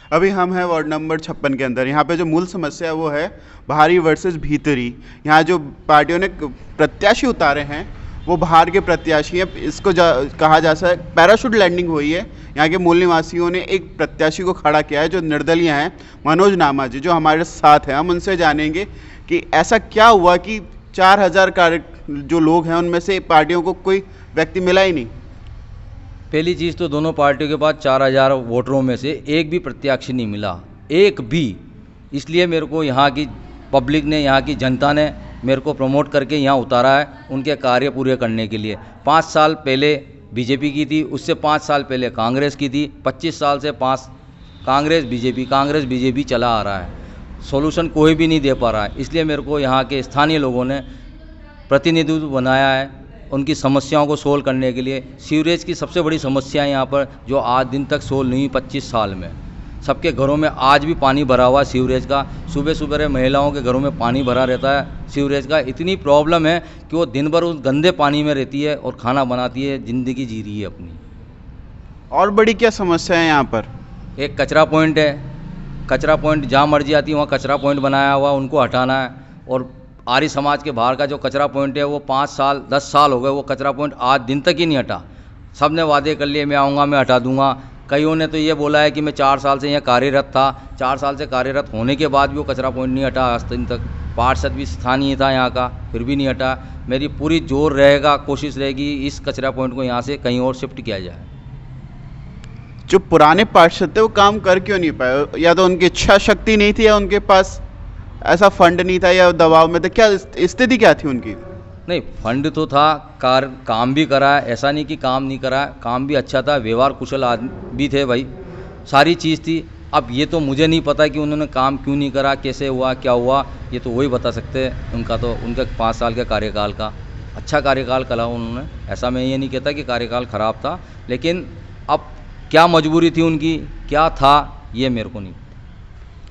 अभी हम हैं वार्ड नंबर 56 के अंदर। यहाँ पे जो मूल समस्या है वो है बाहरी वर्सेस भीतरी। यहाँ जो पार्टियों ने प्रत्याशी उतारे हैं वो बाहर के प्रत्याशी हैं। इसको कहा जा सकता है पैराशूट लैंडिंग हुई है। यहाँ के मूल निवासियों ने एक प्रत्याशी को खड़ा किया है जो निर्दलीय हैं, मनोज नामा जी, जो हमारे साथ हैं। हम उनसे जानेंगे कि ऐसा क्या हुआ कि 4000 जो लोग हैं उनमें से पार्टियों को कोई व्यक्ति मिला ही नहीं। पहली चीज़ तो दोनों पार्टियों के पास 4000 वोटरों में से एक भी प्रत्याशी नहीं मिला, एक भी। इसलिए मेरे को यहाँ की पब्लिक ने, यहाँ की जनता ने मेरे को प्रमोट करके यहाँ उतारा है उनके कार्य पूरे करने के लिए। 5 साल पहले बीजेपी की थी, उससे 5 साल पहले कांग्रेस की थी, 25 साल से 5 कांग्रेस बीजेपी चला आ रहा है। सॉल्यूशन कोई भी नहीं दे पा रहा है। इसलिए मेरे को यहाँ के स्थानीय लोगों ने प्रतिनिधित्व बनाया है उनकी समस्याओं को सोल्व करने के लिए। सीवरेज की सबसे बड़ी समस्या है यहाँ पर, जो आज दिन तक सोल्व नहीं हुई 25 साल में। सबके घरों में आज भी पानी भरा हुआ सीवरेज का। सुबह सुबह महिलाओं के घरों में पानी भरा रहता है सीवरेज का। इतनी प्रॉब्लम है कि वो दिन भर उस गंदे पानी में रहती है और खाना बनाती है, ज़िंदगी जी रही है अपनी। और बड़ी क्या समस्या है यहाँ पर? एक कचरा पॉइंट है, कचरा पॉइंट जहाँ मर्जी आती है वहाँ कचरा पॉइंट बनाया हुआ, उनको हटाना है। और आर्य समाज के बाहर का जो कचरा पॉइंट है वो 5 साल 10 साल हो गए, वो कचरा पॉइंट आज दिन तक ही नहीं हटा। सब ने वादे कर लिए मैं आऊँगा, मैं हटा दूंगा। कईयों ने तो ये बोला है कि मैं 4 साल से यहाँ कार्यरत था, 4 साल से कार्यरत होने के बाद भी वो कचरा पॉइंट नहीं हटा आज दिन तक। पार्षद भी स्थानीय था यहाँ का, फिर भी नहीं हटा। मेरी पूरी जोर रहेगा, कोशिश रहेगी इस कचरा पॉइंट को यहाँ से कहीं और शिफ्ट किया जाए। जो पुराने पार्षद थे वो काम कर क्यों नहीं पाए? या तो उनकी इच्छा शक्ति नहीं थी, या उनके पास ऐसा फंड नहीं था, या दबाव में थे? क्या स्थिति क्या थी उनकी? नहीं, फंड तो था, काम भी करा है, ऐसा नहीं कि काम नहीं करा है। काम भी अच्छा था, व्यवहार कुशल आदमी भी थे भाई, सारी चीज़ थी। अब ये तो मुझे नहीं पता कि उन्होंने काम क्यों नहीं करा, कैसे हुआ, क्या हुआ, ये तो वही बता सकते हैं। उनका तो उनके 5 साल के कार्यकाल का अच्छा कार्यकाल करा उन्होंने। ऐसा मैं ये नहीं कहता कि कार्यकाल ख़राब था, लेकिन अब क्या मजबूरी थी उनकी, क्या था, ये मेरे को नहीं।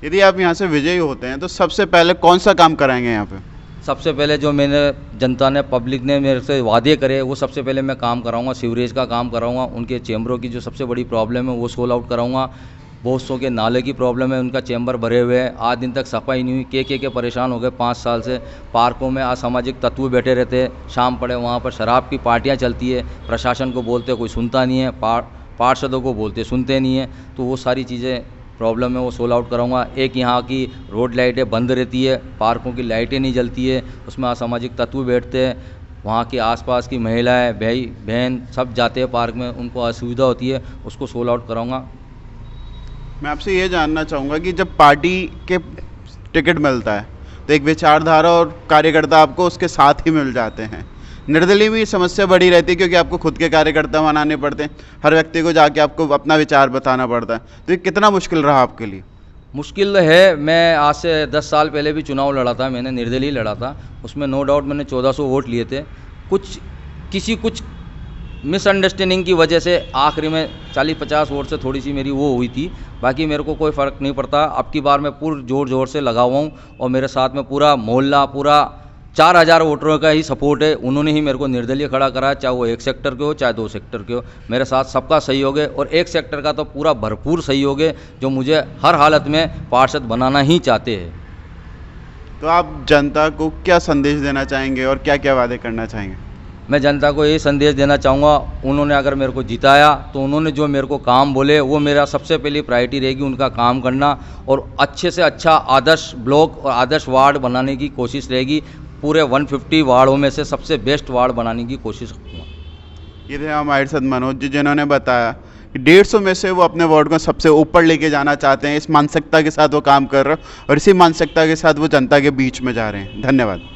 यदि आप यहाँ से विजयी होते हैं तो सबसे पहले कौन सा काम कराएंगे यहाँ पे? सबसे पहले जो मैंने जनता ने, पब्लिक ने मेरे से वादे करे वो सबसे पहले मैं काम कराऊंगा। सीवरेज का काम कराऊंगा, उनके चैम्बरों की जो सबसे बड़ी प्रॉब्लम है वो सोल्व आउट कराऊंगा। बहुत सौ के नाले की प्रॉब्लम है, उनका चैम्बर भरे हुए हैं, आज दिन तक सफाई नहीं हुई। के परेशान हो गए 5 साल से। पार्कों में असामाजिक तत्व बैठे रहते हैं, शाम पड़े वहाँ पर शराब की पार्टियाँ चलती है। प्रशासन को बोलते कोई सुनता नहीं है, पार्षदों को बोलते सुनते नहीं है। तो वो सारी चीज़ें प्रॉब्लम है वो सोल्व आउट कराऊंगा। एक यहाँ की रोड लाइटें बंद रहती है, पार्कों की लाइटें नहीं जलती है, उसमें असामाजिक तत्व बैठते हैं। वहाँ के आसपास की महिलाएं, भाई बहन सब जाते हैं पार्क में, उनको असुविधा होती है, उसको सोल्व आउट कराऊंगा। मैं आपसे ये जानना चाहूँगा कि जब पार्टी के टिकट मिलता है तो एक विचारधारा और कार्यकर्ता आपको उसके साथ ही मिल जाते हैं। निर्दलीय में ये समस्या बड़ी रहती है क्योंकि आपको खुद के कार्यकर्ता बनाने पड़ते हैं, हर व्यक्ति को जाके आपको अपना विचार बताना पड़ता है। तो ये कितना मुश्किल रहा आपके लिए? मुश्किल है। मैं आज से 10 साल पहले भी चुनाव लड़ा था, मैंने निर्दलीय लड़ा था। उसमें नो डाउट मैंने 1400 वोट लिए थे। कुछ मिसअंडरस्टैंडिंग की वजह से आखिरी में 40-50 वोट से थोड़ी सी मेरी वो हुई थी। बाकी मेरे को कोई फ़र्क नहीं पड़ता। अब की बार मैं पूरे जोर से लगा हुआ हूँ और मेरे साथ में पूरा मोहल्ला, पूरा 4000 वोटरों का ही सपोर्ट है। उन्होंने ही मेरे को निर्दलीय खड़ा करा, चाहे वो 1 सेक्टर के हो चाहे 2 सेक्टर के हो। मेरे साथ सबका सहयोग है और 1 सेक्टर का तो पूरा भरपूर सहयोग है, जो मुझे हर हालत में पार्षद बनाना ही चाहते हैं। तो आप जनता को क्या संदेश देना चाहेंगे और क्या क्या वादे करना चाहेंगे? मैं जनता को ये संदेश देना चाहूँगा, उन्होंने अगर मेरे को जिताया तो उन्होंने जो मेरे को काम बोले वो मेरा सबसे पहली प्रायोरिटी रहेगी, उनका काम करना। और अच्छे से अच्छा आदर्श ब्लॉक और आदर्श वार्ड बनाने की कोशिश रहेगी। पूरे 150 वार्डों में से सबसे बेस्ट वार्ड बनाने की कोशिश करूँगा। ये थे हमारे साथ मनोज जी, जिन्होंने बताया कि 150 में से वो अपने वार्ड को सबसे ऊपर लेके जाना चाहते हैं। इस मानसिकता के साथ वो काम कर रहे हैं और इसी मानसिकता के साथ वो जनता के बीच में जा रहे हैं। धन्यवाद।